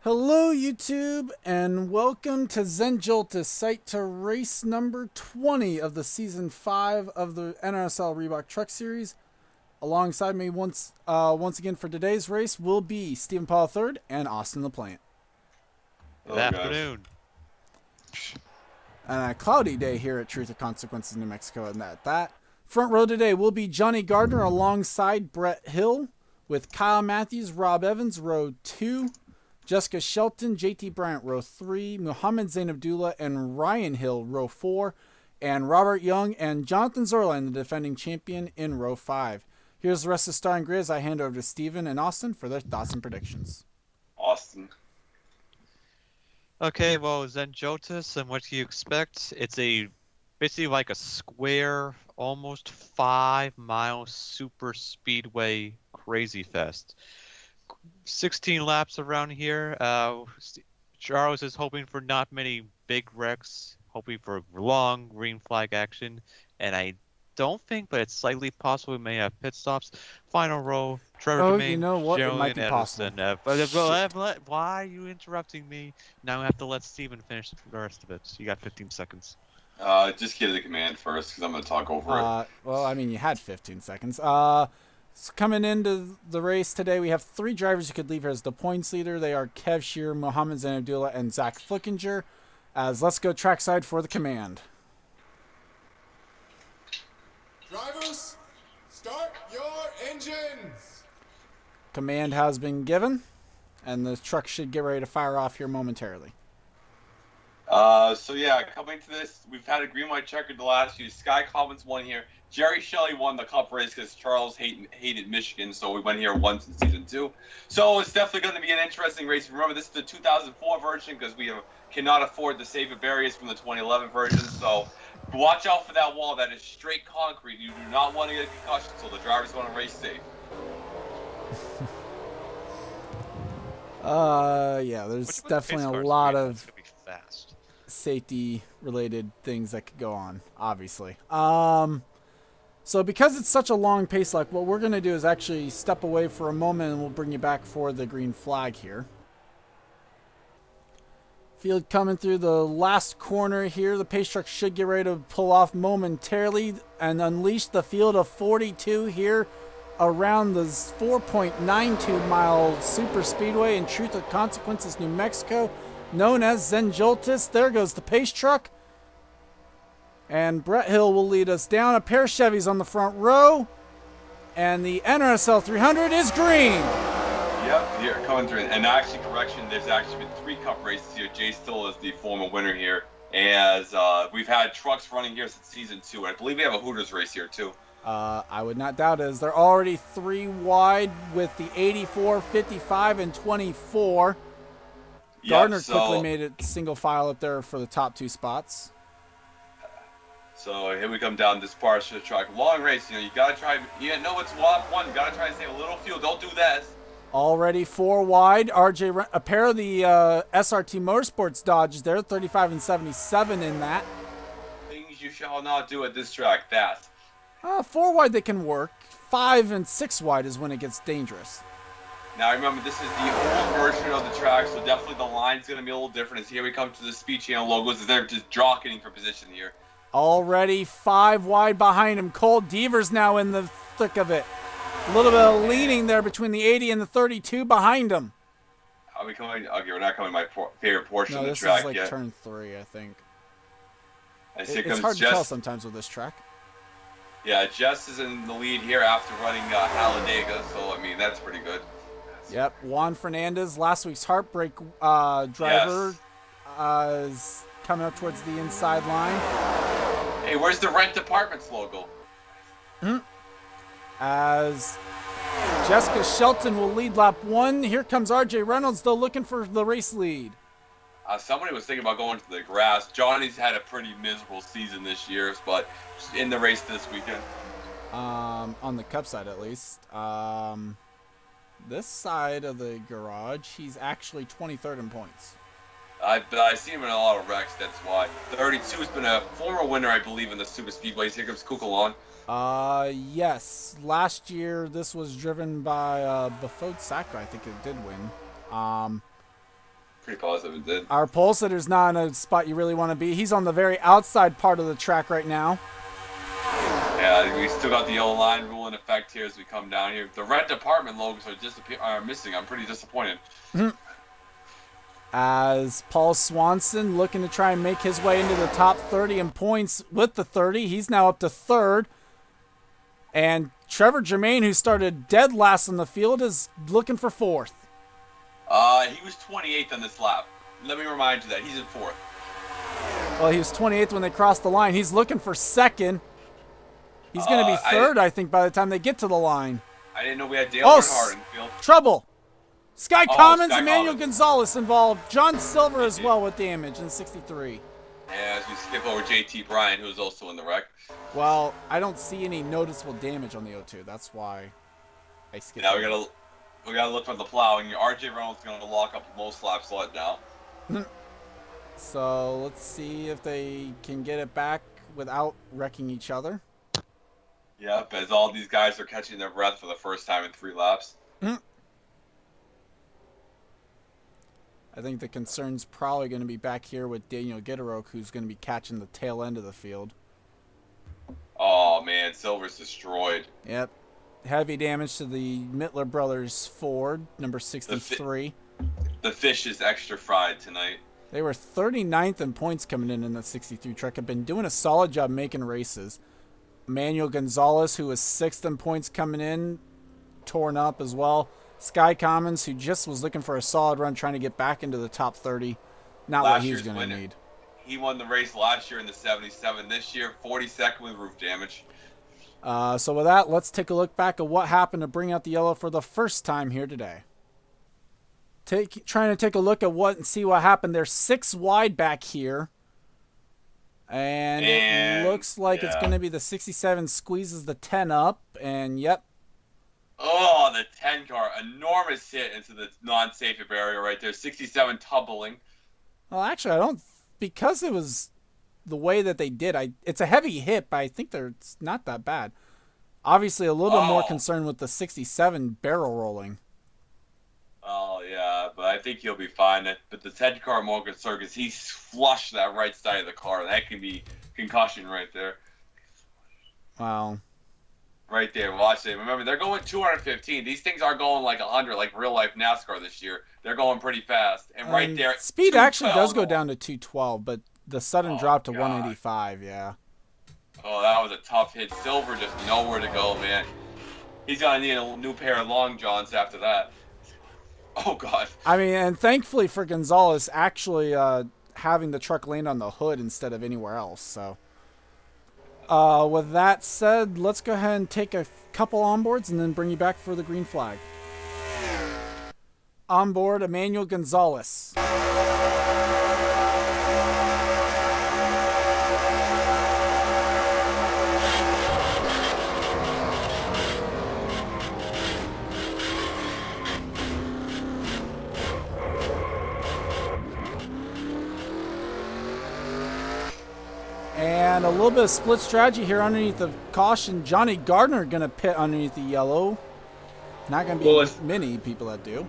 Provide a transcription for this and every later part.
Hello, YouTube, and welcome to Zenjolta's site to race number 20 of the season 5 of the NRSL Reebok Truck Series. Alongside me once again for today's race will be Stephen Paul III and Austin the Plant. Good Hello, guys. afternoon. And a cloudy day here at Truth or Consequences, New Mexico, and that. Front row today will be Johnny Gardner alongside Brett Hill with Kyle Matthews, Rob Evans, row 2. Jessica Shelton, JT Bryant, row 3, Muhammad Zain Abdullah, and Ryan Hill, row 4, and Robert Young and Jonathan Zorline, the defending champion, in row 5. Here's the rest of the starting grid as I hand over to Steven and Austin for their thoughts and predictions. Austin. Okay, well, Zenjotis, and what do you expect? It's basically like a square, almost 5-mile super speedway crazy fest. 16 laps around here. Charles is hoping for not many big wrecks, hoping for long green flag action, and I don't think, but it's slightly possible we may have pit stops. Final row, Trevor Oh, you Domain, know what? It might Geraldine be possible. Edison. Why are you interrupting me? Now I have to let Steven finish the rest of it. You got 15 seconds. Just give the command first, because I'm going to talk over it. Well, I mean, you had 15 seconds. So coming into the race today, we have 3 drivers who could leave here as the points leader. They are Kev Shear, Mohammed Zain Abdullah, and Zach Flickinger. As let's go trackside for the command. Drivers, start your engines! Command has been given, and the truck should get ready to fire off here momentarily. Coming to this, we've had a green white checkered the last few. Sky Commons won here. Jerry Shelley won the cup race because Charles hated Michigan, so we went here once in season 2. So it's definitely going to be an interesting race. Remember, this is the 2004 version because cannot afford the save barriers from the 2011 version. So watch out for that wall. That is straight concrete. You do not want to get a concussion, so the drivers want to race safe. There's definitely a lot of Gonna be fast. safety related things that could go on, obviously. So because it's such a long pace lap, what we're going to do is actually step away for a moment and we'll bring you back for the green flag here. Field coming through the last corner here. The pace truck should get ready to pull off momentarily and unleash the field of 42 here around the 4.92 mile super speedway in Truth or Consequences, New Mexico, known as Zenjoltis. There goes the pace truck. And Brett Hill will lead us down. A pair of Chevys on the front row. And the NRSL 300 is green. Yep, here coming through. And actually, correction, there's actually been 3 cup races here. Jay Still is the former winner here. As we've had trucks running here since season 2. And I believe we have a Hooters race here too. I would not doubt it. They're already 3 wide with the 84, 55, and 24. Yep, Gardner quickly made it single file up there for the top 2 spots. So here we come down this part of the track. Long race, you gotta try. You know it's lap 1. You gotta try to save a little fuel. Don't do that. Already 4 wide. A pair of the SRT Motorsports Dodges there, 35 and 77 in that. Things you shall not do at this track. That. 4 wide they can work. 5 and 6 wide is when it gets dangerous. Now remember, this is the old version of the track, so definitely the line's gonna be a little different. As here we come to the Speed Channel logos, as they're just jockeying for position here. Already 5 wide behind him. Cole Deaver's now in the thick of it. A little bit of leaning there between the 80 and the 32 behind him. Are we coming? Okay, we're not coming to my favorite portion No, of the this track is like yet. turn 3, I think. As here It's comes hard to tell Jess. sometimes with this track. Yeah, Jess is in the lead here after running Talladega, so I mean that's pretty good. Yep, Juan Fernandez, last week's Heartbreak driver, is coming up towards the inside line. Hey, where's the Rent Apartments logo? As Jessica Shelton will lead lap 1. Here comes RJ Reynolds, though, looking for the race lead. Somebody was thinking about going to the grass. Johnny's had a pretty miserable season this year, but in the race this weekend. On the cup side, at least. This side of the garage, he's actually 23rd in points. I see him in a lot of wrecks, that's why. 32 has been a former winner, I believe, in the Super Speedways. Here comes Kukulon. Yes. Last year, this was driven by Bafode Sacco. I think it did win. pretty positive it did. Our pole sitter's not in a spot you really want to be. He's on the very outside part of the track right now. Yeah, we still got the yellow line rule in effect here as we come down here. The red department logos are missing. I'm pretty disappointed. As Paul Swanson looking to try and make his way into the top 30 in points with the 30. He's now up to third. And Trevor Germain, who started dead last on the field, is looking for fourth. He was 28th on this lap. Let me remind you that he's in fourth. Well, he was 28th when they crossed the line. He's looking for second. He's going to be third, I think, by the time they get to the line. I didn't know we had Dale Earnhardt in the field. Trouble. Sky Commons, Sky Emmanuel Commons. Gonzalez involved. John Silver as well with damage in 63. Yeah, as we skip over JT Bryan, who's also in the wreck. Well, I don't see any noticeable damage on the O2. That's why I skipped. Now it. we gotta look for the plowing. RJ Reynolds gonna lock up the most lap slot now. So let's see if they can get it back without wrecking each other. Yep, as all these guys are catching their breath for the first time in 3 laps. I think the concern's probably going to be back here with Daniel Gitterok, who's going to be catching the tail end of the field. Oh man, Silver's destroyed. Yep. Heavy damage to the Mittler Brothers Ford, number 63. The fish is extra fried tonight. They were 39th in points coming in that 63 truck. Have been doing a solid job making races. Manuel Gonzalez, who was 6th in points coming in, torn up as well. Sky Commons, who just was looking for a solid run, trying to get back into the top 30. Not what he's going to need. He won the race last year in the 77. This year, 42nd with roof damage. So with that, let's take a look back at what happened to bring out the yellow for the first time here today. Trying to take a look at what and see what happened. They're 6 wide back here. And it looks like it's going to be the 67 squeezes the 10 up. And yep. Oh, the 10 car. Enormous hit into the non-safe area right there. 67 tumbling. Well, actually, I don't... Because it was the way that they did, it's a heavy hit, but I think it's not that bad. Obviously, a little bit more concerned with the 67 barrel rolling. Oh, yeah, but I think he'll be fine. But the 10 car more concerned because he flushed that right side of the car. That can be concussion right there. Wow. Right there, watch it. Remember, they're going 215. These things are going like 100, like real life NASCAR this year. They're going pretty fast. And right there, speed actually does go down to 212, but the sudden drop to God. 185, yeah. Oh, that was a tough hit. Silver just nowhere to go, man. He's gonna need a new pair of long johns after that. Oh God. I mean, and thankfully for Gonzalez, actually having the truck land on the hood instead of anywhere else. So, with that said, let's go ahead and take a couple onboards and then bring you back for the green flag. Onboard, Emmanuel Gonzalez. And a little bit of split strategy here underneath the caution. Johnny Gardner going to pit underneath the yellow. Not going to be many people that do.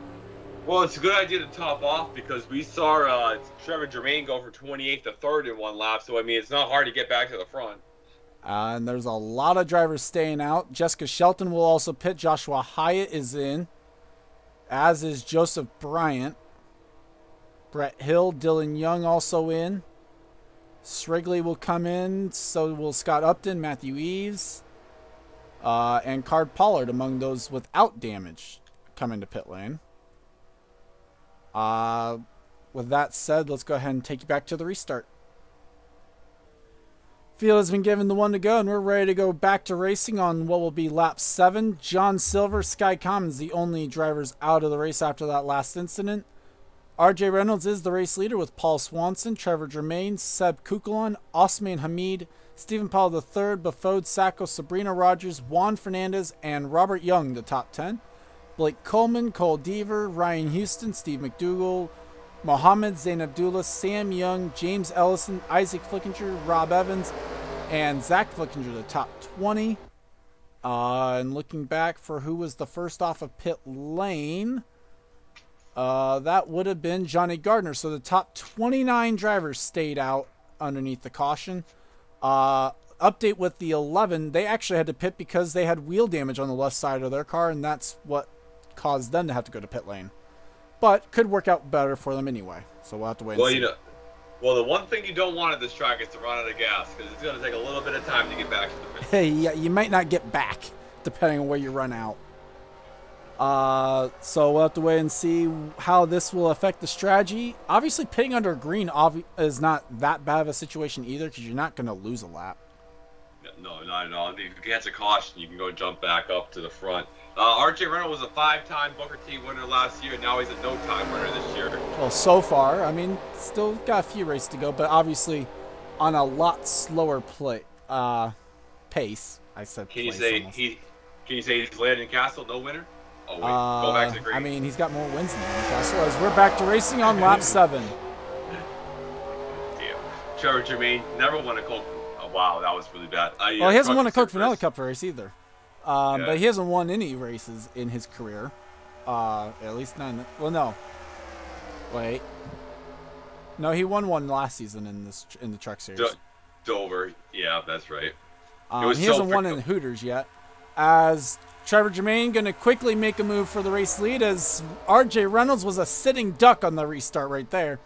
Well, it's a good idea to top off because we saw Trevor Germain go from 28th to 3rd in one lap. So, I mean, it's not hard to get back to the front. And there's a lot of drivers staying out. Jessica Shelton will also pit. Joshua Hyatt is in, as is Joseph Bryant. Brett Hill, Dylan Young also in. Srigley will come in, so will Scott Upton, Matthew Eves, and Card Pollard among those without damage coming to pit lane. With that said, let's go ahead and take you back to the restart. Field has been given the 1 to go, and we're ready to go back to racing on what will be lap 7. John Silver, Sky Commons, the only drivers out of the race after that last incident. RJ Reynolds is the race leader with Paul Swanson, Trevor Germain, Seb Kukulon, Osman Hamid, Stephen Powell III, Bafode Sacco, Sabrina Rogers, Juan Fernandez, and Robert Young, the top 10. Blake Coleman, Cole Deaver, Ryan Houston, Steve McDougall, Mohammed Zain Abdullah, Sam Young, James Ellison, Isaac Flickinger, Rob Evans, and Zach Flickinger, the top 20. And looking back for who was the first off of pit lane, That would have been Johnny Gardner. So the top 29 drivers stayed out underneath the caution. Update with the 11, they actually had to pit because they had wheel damage on the left side of their car, and that's what caused them to have to go to pit lane. But could work out better for them anyway. So we'll have to wait and see. Well, the one thing you don't want at this track is to run out of gas, because it's going to take a little bit of time to get back to the pit. Hey, yeah, you might not get back, depending on where you run out. So we'll have to wait and see how this will affect the strategy. Obviously, pitting under green is not that bad of a situation either, because you're not going to lose a lap. No, not at all. If you catch a caution, you can go jump back up to the front. RJ Reynolds was a 5-time Booker T winner last year. Now he's a no-time winner this year. Well, so far, I mean, still got a few races to go, but obviously on a lot slower pace. I said. Can you say he's Landon Castle, no winner? Oh wait, go back to green. I mean, he's got more wins than Newcastle. As we're back to racing on lap 7. Damn. Trevor Jermaine never won a Coke. Oh, wow, that was really bad. Well, he hasn't won a Coke Vanilla Cup race either. But he hasn't won any races in his career. At least none. Well, no. Wait. No, he won one last season in the Truck Series. Dover. Yeah, that's right. He hasn't won in Hooters yet. As Trevor Jermaine going to quickly make a move for the race lead, as RJ Reynolds was a sitting duck on the restart right there.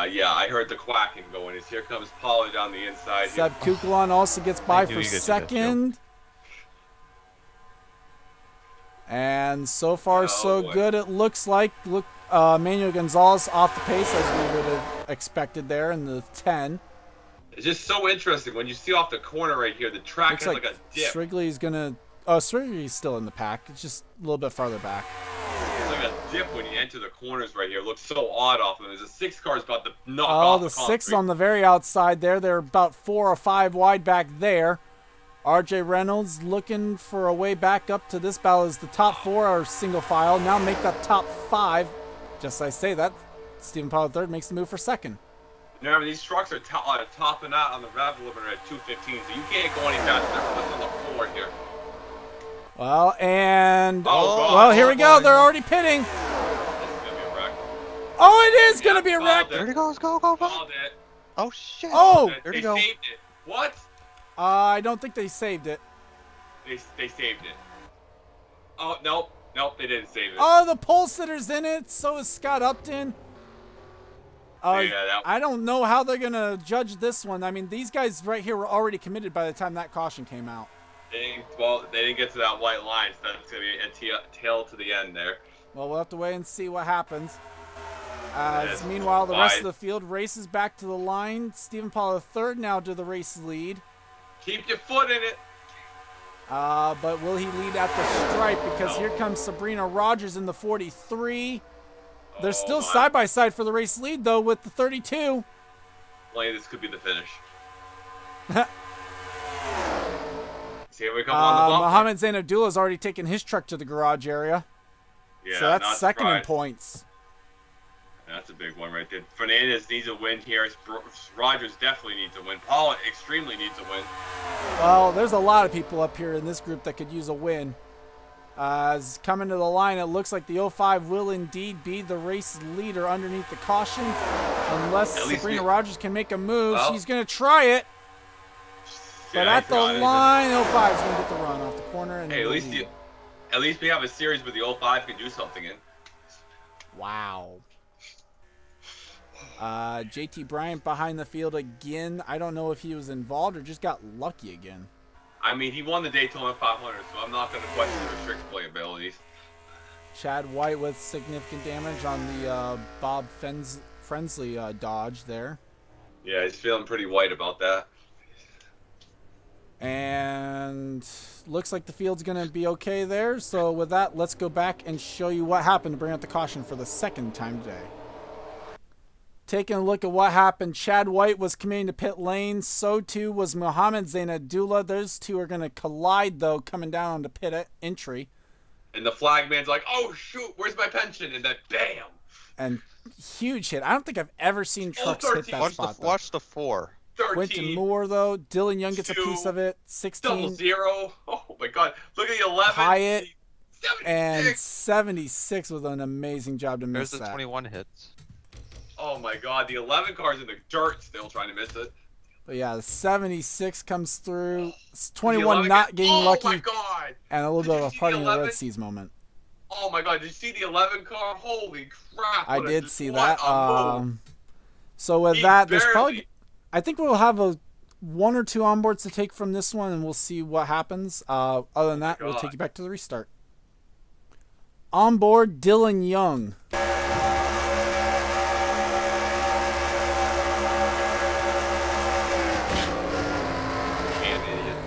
Yeah, I heard the quacking going. Here comes Pollard on the inside. Seb Kukulon also gets by for second. And so far, so good. It looks like Manuel Gonzalez off the pace as we would have expected there in the 10. It's just so interesting when you see off the corner right here. The track looks has like a dip. Strigley's gonna. Oh, Strigley's still in the pack. It's just a little bit farther back. It's like a dip when you enter the corners right here. It looks so odd off of them. There's a 6 car is about to knock off the 6 on the very outside there. They're about 4 or 5 wide back there. RJ Reynolds looking for a way back up to this battle as the top 4 are single file. Now make that top 5. Just as I say that, Stephen Pollard third makes the move for second. Remember, these trucks are topping out on the rev limiter at 215, so you can't go any faster. What's on the floor here? Well, and here we go. Boy. They're already pitting. This is gonna be a wreck. Oh, it is gonna be a wreck. There he goes. Go, go, go. Called it. Oh shit. Oh, there They you go. saved it. What? I don't think they saved it. They saved it. Oh, nope, they didn't save it. Oh, the pole sitter's in it. So is Scott Upton. I don't know how they're going to judge this one. I mean, these guys right here were already committed by the time that caution came out. They didn't get to that white line, so that's going to be a tail to the end there. Well, we'll have to wait and see what happens. As meanwhile, the rest of the field races back to the line. Stephen Pollard third now to the race lead. Keep your foot in it. But will he lead at the stripe? Because here comes Sabrina Rogers in the 43. They're still side by side for the race lead, though, with the 32. Like, this could be the finish. See, here we come on the bumper. Mohamed Zain Abdullah's already taken his truck to the garage area. Yeah, so that's second in points. That's a big one right there. Fernandez needs a win here. Rogers definitely needs a win. Paul extremely needs a win. Well, there's a lot of people up here in this group that could use a win. As coming to the line, it looks like the 05 will indeed be the race leader underneath the caution. Unless Sabrina Rogers can make a move. She's going to try it. But at the line, 05 is going to get the run off the corner. And hey, at least we have a series where the 05 can do something in. Wow. JT Bryant behind the field again. I don't know if he was involved or just got lucky again. I mean, he won the Daytona 500, so I'm not going to question the restrict play abilities. Chad White with significant damage on the Bob Frensley Dodge there. Yeah, he's feeling pretty white about that. And looks like the field's going to be okay there. So with that, let's go back and show you what happened to bring out the caution for the second time today. Taking a look at what happened, Chad White was committing to pit lane. So too was Mohamed Zain Abdullah. Those two are going to collide, though, coming down onto pit entry. And the flagman's like, oh, shoot, where's my pension? And then, bam. And huge hit. I don't think I've ever seen trucks hit that spot. Watch the 4. 13. Quentin Moore, though. Dylan Young gets a piece of it. 16. 0. Oh, my God. Look at the 11. Hyatt. And 76 with an amazing job to miss There's the that. 21 hits. Oh my God, the 11 car's in the dirt still trying to miss it. But yeah, the 76 comes through. The 21 11 not getting lucky. Oh my God. And a little Did bit you of a see the parting of the 11? Red Seas moment. Oh my God, did you see the 11 car? Holy crap. I what did a, see what that. a move. So with He that, there's barely- probably, I think we'll have one or two onboards to take from this one, and we'll see what happens. Other than that, we'll God. take you back to the restart. Onboard, Dylan Young. Damn idiot.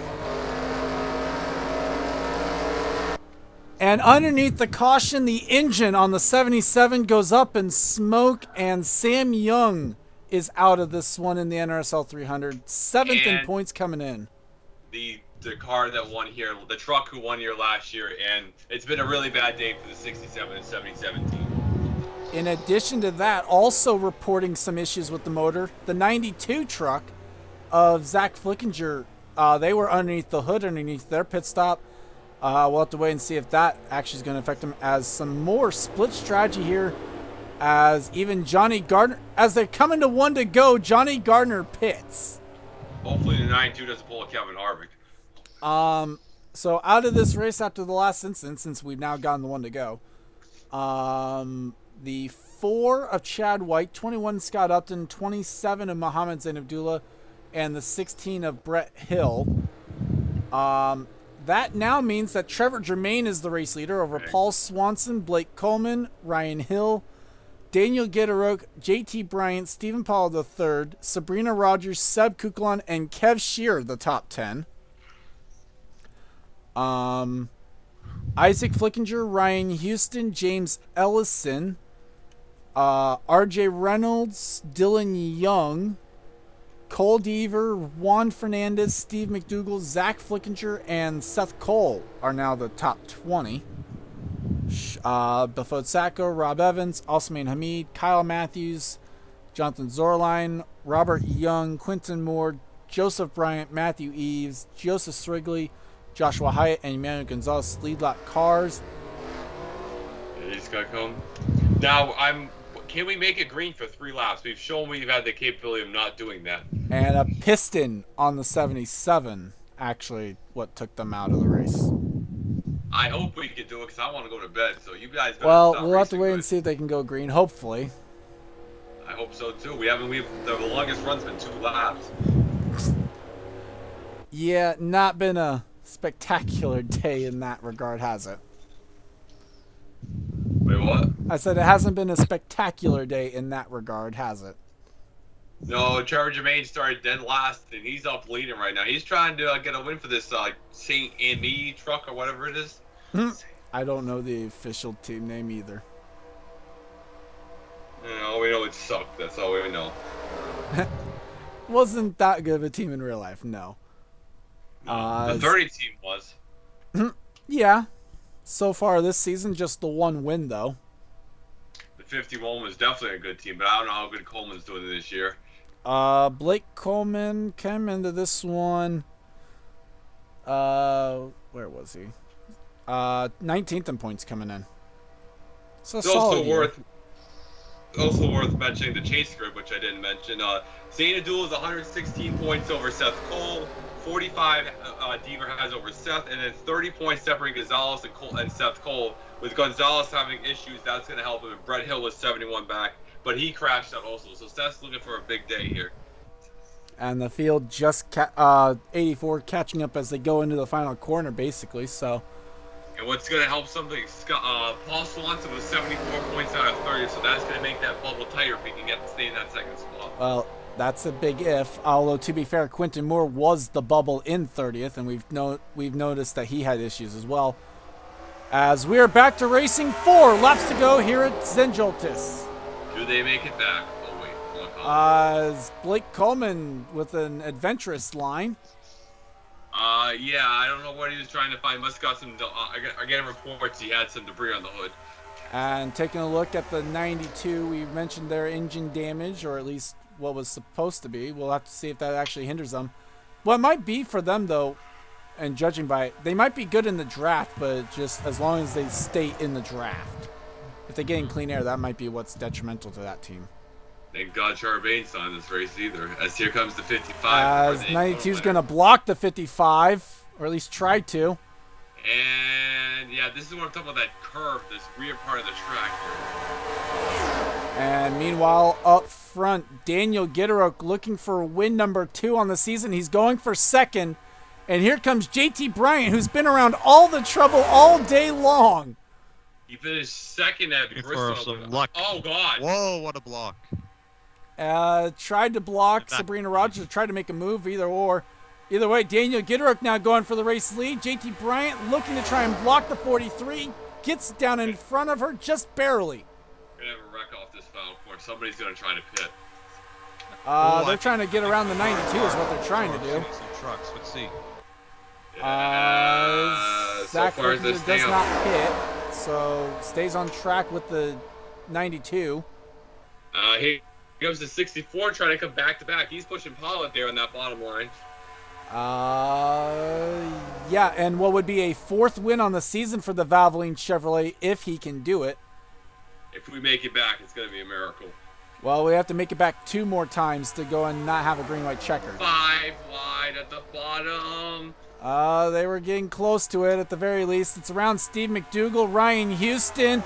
And underneath the caution, the engine on the 77 goes up in smoke, and Sam Young is out of this one in the NRSL 300. Seventh in And- points coming in. The car that won here, the truck who won here last year, and it's been a really bad day for the 67 and 77 team. In addition to that, also reporting some issues with the motor, the 92 truck of Zach Flickinger, they were underneath the hood, underneath their pit stop. We'll have to wait and see if that actually is going to affect them, as some more split strategy here, as even Johnny Gardner, as they're coming to one to go, Johnny Gardner pits. Hopefully the 92 doesn't pull a Kevin Harvick. So out of this race after the last incident, since we've now gotten the one to go, the 4 of Chad White, 21 Scott Upton, 27 of Mohammed Zain Abdullah, and the 16 of Brett Hill. That now means that Trevor Germain is the race leader over Paul Swanson, Blake Coleman, Ryan Hill, Daniel Gitteroke, JT Bryant, Stephen Paul III, Sabrina Rogers, Seb Kuklon, and Kev Shearer, the top 10. Isaac Flickinger, Ryan Houston, James Ellison, RJ Reynolds, Dylan Young, Cole Deaver, Juan Fernandez, Steve McDougall, Zach Flickinger, and Seth Cole are now the top 20. Bafod Sacco, Rob Evans, Osman Hamid, Kyle Matthews, Jonathan Zorline, Robert Young, Quinton Moore, Joseph Bryant, Matthew Eves, Joseph Strigley, Joshua Hyatt, and Emmanuel Gonzalez lead lap cars. Yeah, he's got to come. Now, can we make it green for 3 laps? We've shown we've had the capability of not doing that. And a piston on the 77, actually, what took them out of the race. I hope we can do it because I want to go to bed. So you guys better Well, stop we'll have to racing wait good. and see if they can go green, hopefully. I hope so too. The longest run's been 2 laps. Yeah, not been a spectacular day in that regard, has it? Wait, what? I said it hasn't been a spectacular day in that regard, has it? No, Trevor Germain started dead last, and he's up leading right now. He's trying to get a win for this Saint Anne truck or whatever it is. I don't know the official team name either. All we know it sucked. That's all we know. Wasn't that good of a team in real life, no. The 30 team was. Yeah. So far this season, just the one win, though. The 51 was definitely a good team, but I don't know how good Coleman's doing this year. Blake Coleman came into this one. Where was he? 19th in points coming in. So It's solid year. also worth mentioning the chase grid, which I didn't mention. Zayn Abdullah is 116 points over Seth Cole. 45 Deaver has over Seth, and then 30 points separating Gonzalez and Seth Cole. With Gonzalez having issues, that's going to help him. And Brett Hill was 71 back, but he crashed out also. So Seth's looking for a big day here. And the field just 84 catching up as they go into the final corner, basically. So And what's going to help something, Paul Swanson was 74 points out of 30, so that's going to make that bubble tighter if he can stay in that second spot. well, that's a big if. Although to be fair, Quinton Moore was the bubble in 30th, and we've noticed that he had issues as well. As we are back to racing, 4 laps to go here at Zenjoltis. Do they make it back? Oh, wait. Look, As Blake Coleman with an adventurous line. yeah, I don't know what he was trying to find. Must have got some. I get reports he had some debris on the hood. And taking a look at the 92, we mentioned their engine damage, or at least what was supposed to be. We'll have to see if that actually hinders them. What might be for them, though, And judging by it, they might be good in the draft, but just as long as they stay in the draft. If they get in clean air, that might be what's detrimental to that team. Thank God Charbane's not in this race either. As here comes the 55. As 92 is going to block the 55, or at least try to. And yeah, this is what I'm talking about, that curve, this rear part of the track here. And meanwhile, up front, Daniel Gitteruk looking for win number 2 on the season. He's going for second. And here comes JT Bryant, who's been around all the trouble all day long. He finished second at Bristol. For some luck. Oh, God. Whoa, what a block. Tried to block Sabrina Rogers, tried to make a move, either or. Either way, Daniel Gitteruk now going for the race lead. JT Bryant looking to try and block the 43. Gets down in front of her just barely. We're going to have a wreck off this foul course. Somebody's going to try to pit. They're trying to get around the 92 is what they're trying to do. Some trucks. Let's see. Zach so far this does not hit, so stays on track with the 92. Here goes the 64 trying to come back to back. He's pushing Pollitt there on that bottom line. Yeah, and what would be a 4th win on the season for the Valvoline Chevrolet if he can do it. If we make it back, it's going to be a miracle. Well, we have to make it back 2 more times to go and not have a green-white checker. 5 wide at the bottom. They were getting close to it at the very least. It's around Steve McDougall, Ryan Houston.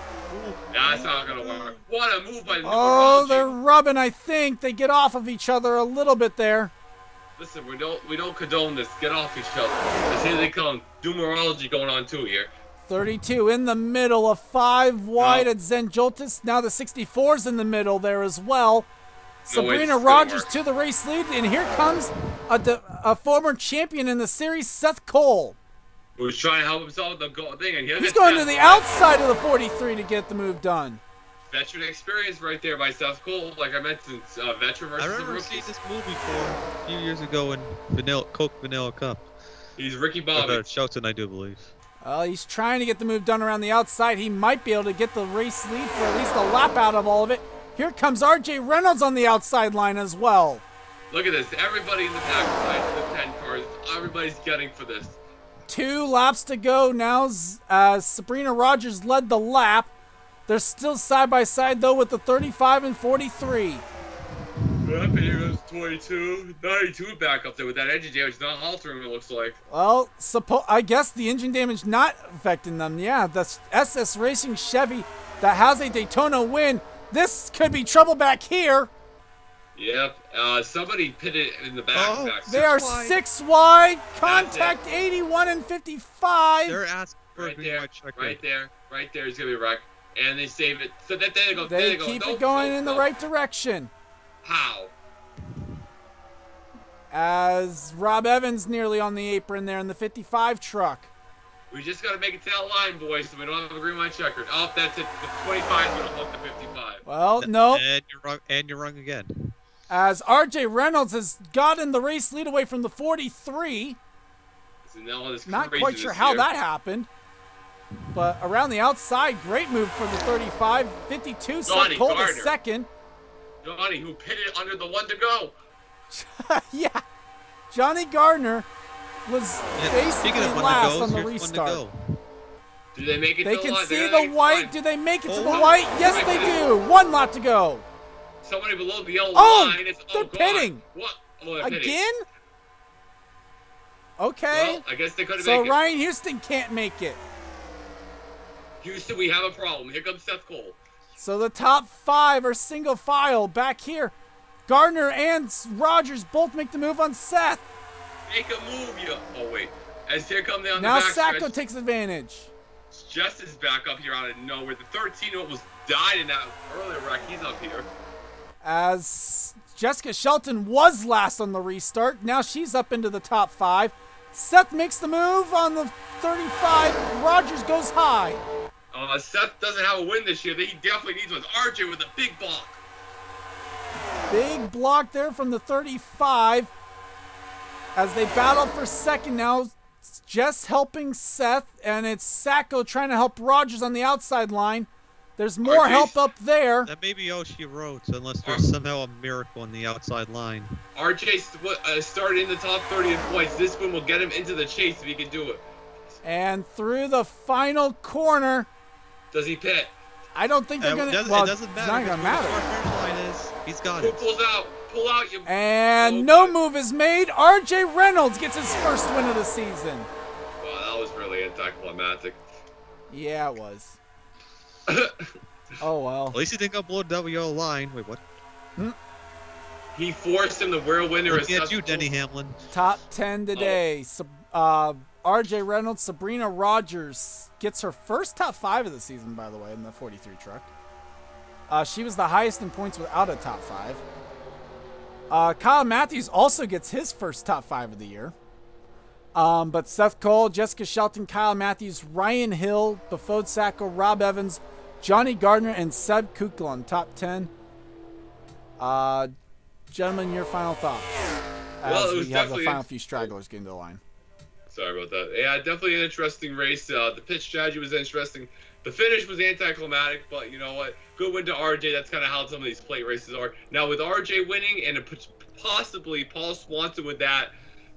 That's not going to work. What a move by Oh, numerology. they're rubbing, I think. They get off of each other a little bit there. Listen, we don't condone this. Get off each other. As here they come. Numerology going on too here. 32 in the middle, a 5 wide at Zen Joltis. Now the 64's in the middle there as well. Sabrina Rogers to the race lead, and here comes a former champion in the series, Seth Cole. Who's trying to help himself with the thing, and He's going to the outside of the 43 to get the move done. Veteran experience right there by Seth Cole. Like I mentioned, veteran versus I a remember rookie. seeing this movie a few years ago in Coke Vanilla Cup. He's Ricky Bobby. Shelton, I do believe. He's trying to get the move done around the outside. He might be able to get the race lead for at least a lap out of all of it. Here comes R.J. Reynolds on the outside line as well. Look at this. Everybody in the back side, the 10 cars, everybody's getting for this. 2 laps to go now as Sabrina Rogers led the lap. They're still side by side though with the 35 and 43. Yep, and here goes 22. 92 back up there with that engine damage not altering, it looks like. Well, I guess the engine damage not affecting them. Yeah, the SS Racing Chevy that has a Daytona win. This could be trouble back here. Yep, somebody pitted in the back. Oh, They are 6 wide. Contact 81 and 55. They're asking for a Right green there, white checker. right there, right there is going to be a wreck. And they save it. So there they go, there They they go. keep Nope, it going nope, in the nope. right direction. How? As Rob Evans nearly on the apron there in the 55 truck. We just got to make it to that line, boys, so we don't have a green line checkered. Oh, that's it. The 25 is going to hook the 55. Well, no. And you're wrong. And you're wrong again. As R.J. Reynolds has gotten the race lead away from the 43. So now all this Not quite craziness sure how here. that happened. But around the outside, great move for the 35. 52, Seth Johnny Cole the Gardner. second. Johnny, who pitted under the one to go. Yeah. Johnny Gardner was basically Speaking of one last to go, on the here's restart. one to go. Do they make it They to the can line? see They're the not white. fine. Do they make it to the Oh, white? Yes, right they there. do. 1 lap to go. Somebody below the yellow Oh, line. It's, they're God. pitting. What? Oh, they're pitting. Again? Okay. Well, I guess they couldn't So make it. Ryan Houston can't make it. Houston, we have a problem. Here comes Seth Cole. So the top 5 are single file back here. Gardner and Rogers both make the move on Seth. Make a move, you. Oh, wait. As here come they on Now the back Sacco stretch. takes advantage. Jess is back up here out of nowhere. The 13 almost died in that earlier wreck. He's up here. As Jessica Shelton was last on the restart. Now she's up into the top 5. Seth makes the move on the 35. Rogers goes high. Seth doesn't have a win this year. He definitely needs one. RJ with a big block. Big block there from the 35. As they battle for second now. Jess helping Seth, and it's Sacco trying to help Rogers on the outside line. There's more RJ's help up there. That may be all she wrote, unless there's somehow a miracle on the outside line. RJ started in the top 30 in points. This one will get him into the chase if he can do it. And through the final corner. Does he pit? I don't think they're going to. Well, it doesn't matter. It's not going to matter. Line is. He's got Who it. pulls out? Pull out, you. And no move is made. RJ Reynolds gets his first win of the season. Wow, that was really anticlimactic. Yeah, it was. Oh, well. At least he didn't go below WO line. Wait, what? He forced him to wear a winner. Looking at you, Denny Hamlin. Top 10 today. RJ Reynolds, Sabrina Rogers gets her first top 5 of the season, by the way, in the 43 truck. She was the highest in points without a top 5. Kyle Matthews also gets his first top 5 of the year. But Seth Cole, Jessica Shelton, Kyle Matthews, Ryan Hill, Bafode Sacco, Rob Evans, Johnny Gardner, and Seb Kuklon, top 10. Gentlemen, your final thoughts as we have the final few stragglers getting to the line. Sorry about that. Yeah, definitely an interesting race. The pitch strategy was interesting. The finish was anticlimactic, but you know what? Good win to RJ. That's kind of how some of these plate races are. Now, with RJ winning and possibly Paul Swanson with that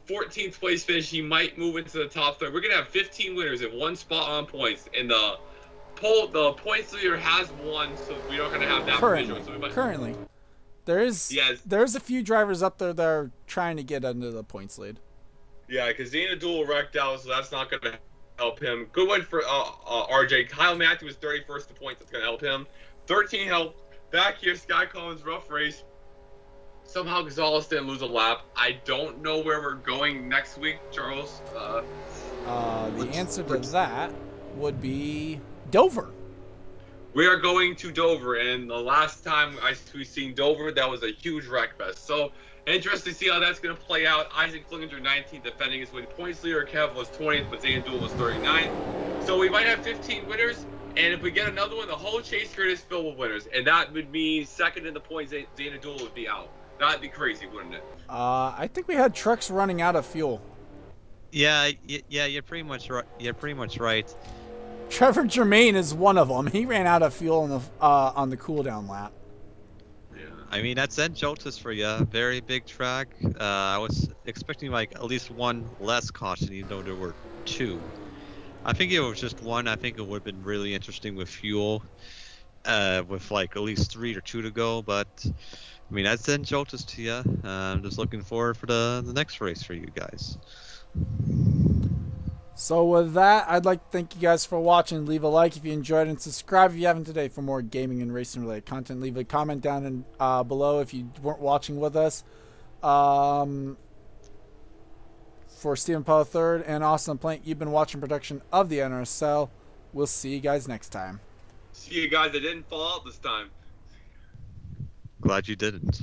14th place finish, he might move into the top 30. We're going to have 15 winners in one spot on points. And the points leader has won, so we're not going to have that division. So Currently. There's a few drivers up there that are trying to get under the points lead. Yeah, because Dana Dool wrecked out, so that's not going to help him. Good one for RJ. Kyle Matthews was 31st to points. That's going to help him. 13 helped. Back here, Sky Collins, rough race. Somehow Gonzalez didn't lose a lap. I don't know where we're going next week, Charles. The answer to that would be Dover. We are going to Dover, and the last time we've seen Dover, that was a huge wreck fest. So, interesting to see how that's going to play out. Isaac Flinger 19th, defending his win. Points leader Kev was 20th, but Zane Dool was 39th. So we might have 15 winners, and if we get another one, the whole chase grid is filled with winners. And that would mean second in the points, Zane Dool would be out. That'd be crazy, wouldn't it? I think we had trucks running out of fuel. Yeah, you're pretty much right. You're pretty much right. Trevor Germain is one of them. He ran out of fuel on the cooldown lap. Yeah. I mean, that's Jotas for you. Very big track. I was expecting like at least one less caution, even though there were 2. I think if it was just 1, I think it would have been really interesting with fuel, with like at least 3 or 2 to go. But I mean, that's Jotas to you. I'm just looking forward for the next race for you guys. So with that, I'd like to thank you guys for watching. Leave a like if you enjoyed and subscribe if you haven't today for more gaming and racing related content. Leave a comment down below if you weren't watching with us. For Stephen Paul III and Austin Plank, you've been watching production of the NRSL. We'll see you guys next time. See you guys. I didn't fall out this time. Glad you didn't.